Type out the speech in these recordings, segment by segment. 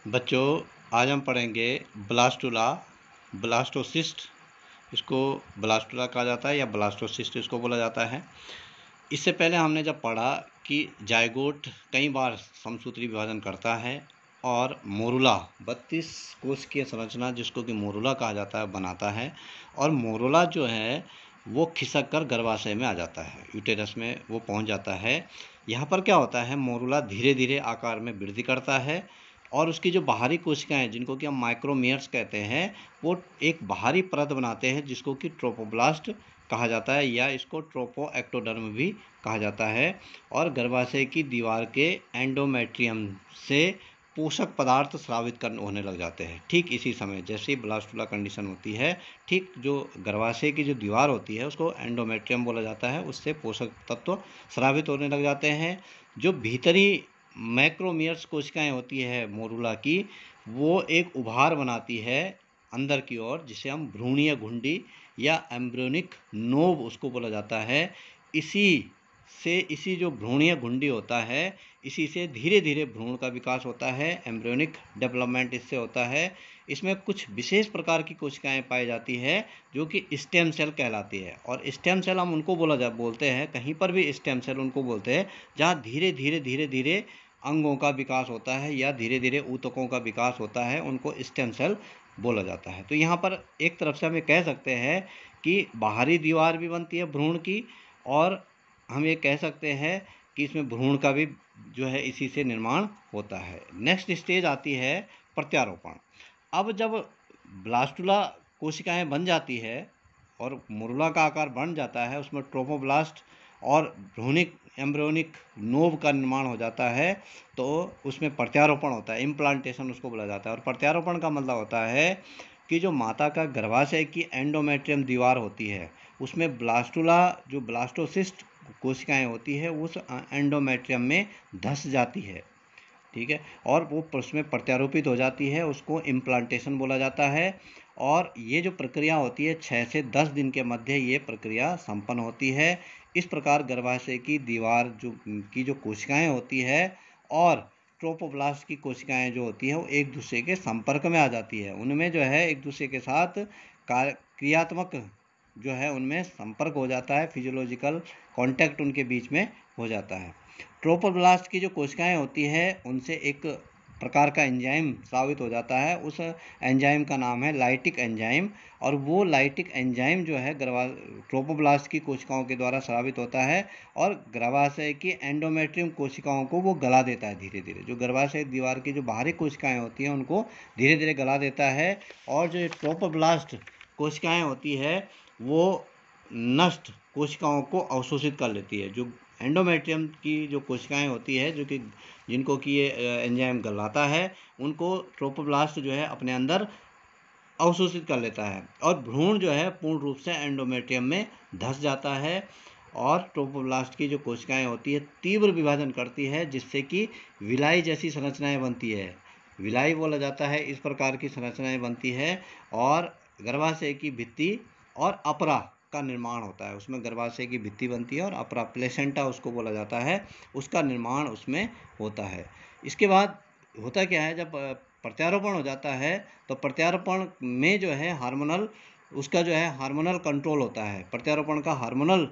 बच्चों, आज हम पढ़ेंगे ब्लास्टुला, ब्लास्टोसिस्ट। इसको ब्लास्टुला कहा जाता है या ब्लास्टोसिस्ट इसको बोला जाता है। इससे पहले हमने जब पढ़ा कि जाइगोट कई बार समसूत्री विभाजन करता है और मोरुला 32 कोशिकीय संरचना जिसको कि मोरुला कहा जाता है बनाता है, और मोरुला जो है वो खिसक कर गर्भाशय में आ जाता है, यूटेरस में वो पहुंच जाता है। यहाँ पर क्या होता है, मोरुला धीरे धीरे आकार में वृद्धि करता है और उसकी जो बाहरी कोशिकाएं जिनको कि हम माइक्रोमियर्स कहते हैं, वो एक बाहरी परत बनाते हैं जिसको कि ट्रोपोब्लास्ट कहा जाता है या इसको ट्रोपोएक्टोडर्म भी कहा जाता है। और गर्भाशय की दीवार के एंडोमेट्रियम से पोषक पदार्थ स्रावित करने होने लग जाते हैं। ठीक इसी समय जैसे ही ब्लास्टुला कंडीशन होती है, ठीक जो गर्भाशय की जो दीवार होती है उसको एंडोमेट्रियम बोला जाता है, उससे पोषक तत्व स्रावित होने लग जाते हैं। जो भीतरी मैक्रोमियर्स कोशिकाएं होती है मोरुला की, वो एक उभार बनाती है अंदर की ओर, जिसे हम भ्रूणीय घुंडी या एम्ब्रियोनिक नोव उसको बोला जाता है। इसी जो भ्रूणीय घुंडी होता है, इसी से धीरे धीरे भ्रूण का विकास होता है, एम्ब्रियोनिक डेवलपमेंट इससे होता है। इसमें कुछ विशेष प्रकार की कोशिकाएं पाई जाती है जो कि स्टेम सेल कहलाती है। और स्टेम सेल हम उनको बोलते हैं, कहीं पर भी स्टेम सेल उनको बोलते हैं जहाँ धीरे धीरे अंगों का विकास होता है या धीरे धीरे ऊतकों का विकास होता है, उनको स्टेम सेल बोला जाता है। तो यहाँ पर एक तरफ से हमें कह सकते हैं कि बाहरी दीवार भी बनती है भ्रूण की, और हम ये कह सकते हैं कि इसमें भ्रूण का भी जो है इसी से निर्माण होता है। नेक्स्ट स्टेज आती है प्रत्यारोपण। अब जब ब्लास्टुला कोशिकाएं बन जाती है और मोरुला का आकार बन जाता है, उसमें ट्रोपोब्लास्ट और भ्रूणिक एम्ब्रियोनिक नोव का निर्माण हो जाता है, तो उसमें प्रत्यारोपण होता है, इम्प्लांटेशन उसको बोला जाता है। और प्रत्यारोपण का मतलब होता है कि जो माता का गर्भाशय की एंडोमेट्रियम दीवार होती है, उसमें ब्लास्टुला जो ब्लास्टोसिस्ट कोशिकाएं होती है उस एंडोमेट्रियम में धंस जाती है, ठीक है, और वो उसमें प्रत्यारोपित हो जाती है, उसको इम्प्लांटेशन बोला जाता है। और ये जो प्रक्रिया होती है 6 से 10 दिन के मध्य ये प्रक्रिया संपन्न होती है। इस प्रकार गर्भाशय की दीवार जो कोशिकाएं होती है और ट्रोपोब्लास्ट की कोशिकाएं जो होती है वो एक दूसरे के संपर्क में आ जाती है, उनमें जो है एक दूसरे के साथ क्रियात्मक जो है उनमें संपर्क हो जाता है, फिजियोलॉजिकल कांटेक्ट उनके बीच में हो जाता है। ट्रोपोब्लास्ट की जो कोशिकाएं होती है उनसे एक प्रकार का एंजाइम स्रावित हो जाता है, उस एंजाइम का नाम है लाइटिक एंजाइम। और वो लाइटिक एंजाइम जो है ट्रोपोब्लास्ट की कोशिकाओं के द्वारा स्रावित होता है और गर्भाशय की एंडोमेट्रियम कोशिकाओं को वो गला देता है धीरे धीरे। जो गर्भाशय दीवार की जो बाहरी कोशिकाएं होती हैं उनको धीरे धीरे गला देता है, और जो ट्रोपोब्लास्ट कोशिकाएं होती है वो नष्ट कोशिकाओं को अवशोषित कर लेती है। जो एंडोमेट्रियम की जो कोशिकाएं होती है जो कि जिनको कि ये एंजाइम गलाता है, उनको ट्रोपोब्लास्ट जो है अपने अंदर अवशोषित कर लेता है, और भ्रूण जो है पूर्ण रूप से एंडोमेट्रियम में धंस जाता है। और ट्रोपोब्लास्ट की जो कोशिकाएं होती है तीव्र विभाजन करती है, जिससे कि विलाई जैसी संरचनाएं बनती है, विलाई बोला जाता है, इस प्रकार की संरचनाएं बनती है। और गर्भाशय की भित्ति और अपरा का निर्माण होता है, उसमें गर्भाशय की भित्ति बनती है और अपरा प्लेसेंटा उसको बोला जाता है, उसका निर्माण उसमें होता है। इसके बाद होता क्या है, जब प्रत्यारोपण हो जाता है तो प्रत्यारोपण में जो है हार्मोनल उसका जो है हार्मोनल कंट्रोल होता है। प्रत्यारोपण का हार्मोनल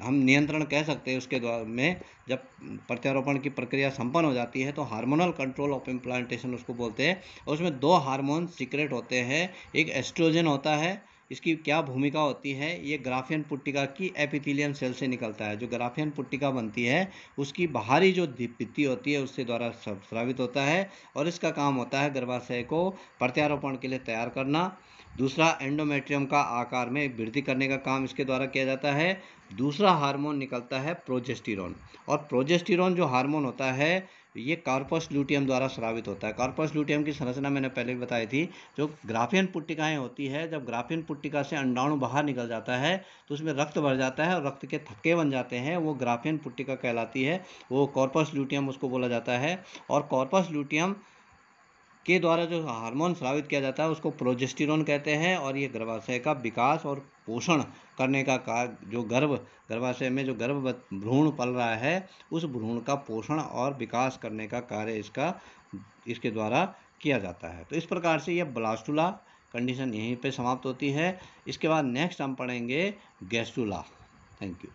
हम नियंत्रण कह सकते हैं उसके द्वारा में, जब प्रत्यारोपण की प्रक्रिया संपन्न हो जाती है तो हार्मोनल कंट्रोल ऑफ इम्प्लांटेशन उसको बोलते हैं। और उसमें 2 हार्मोन सीक्रेट होते हैं, एक एस्ट्रोजन होता है, इसकी क्या भूमिका होती है, ये ग्राफियन पुट्टिका की एपिथेलियम सेल से निकलता है। जो ग्राफियन पुट्टिका बनती है उसकी बाहरी जो भित्ति होती है उससे द्वारा स्रावित होता है, और इसका काम होता है गर्भाशय को प्रत्यारोपण के लिए तैयार करना। दूसरा, एंडोमेट्रियम का आकार में वृद्धि करने का काम इसके द्वारा किया जाता है। दूसरा हार्मोन निकलता है प्रोजेस्टेरॉन, और प्रोजेस्टेरॉन जो हार्मोन होता है ये कार्पस ल्यूटियम द्वारा स्रावित होता है। कार्पस ल्यूटियम की संरचना मैंने पहले भी बताई थी। जो ग्राफियन पुट्टिकाएं होती है, जब ग्राफियन पुट्टिका से अंडाणु बाहर निकल जाता है तो उसमें रक्त भर जाता है और रक्त के थक्के बन जाते हैं, वो ग्राफियन पुट्टिका कहलाती है, वो कॉर्पस ल्यूटियम उसको बोला जाता है। और कॉर्पस ल्यूटियम के द्वारा जो हार्मोन स्रावित किया जाता है उसको प्रोजेस्टेरोन कहते हैं, और ये गर्भाशय का विकास और पोषण करने का कार्य, जो गर्भाशय में जो गर्भ भ्रूण पल रहा है उस भ्रूण का पोषण और विकास करने का कार्य इसके द्वारा किया जाता है। तो इस प्रकार से यह ब्लास्टुला कंडीशन यहीं पे समाप्त होती है। इसके बाद नेक्स्ट हम पढ़ेंगे गैस्ट्रुला। Thank you.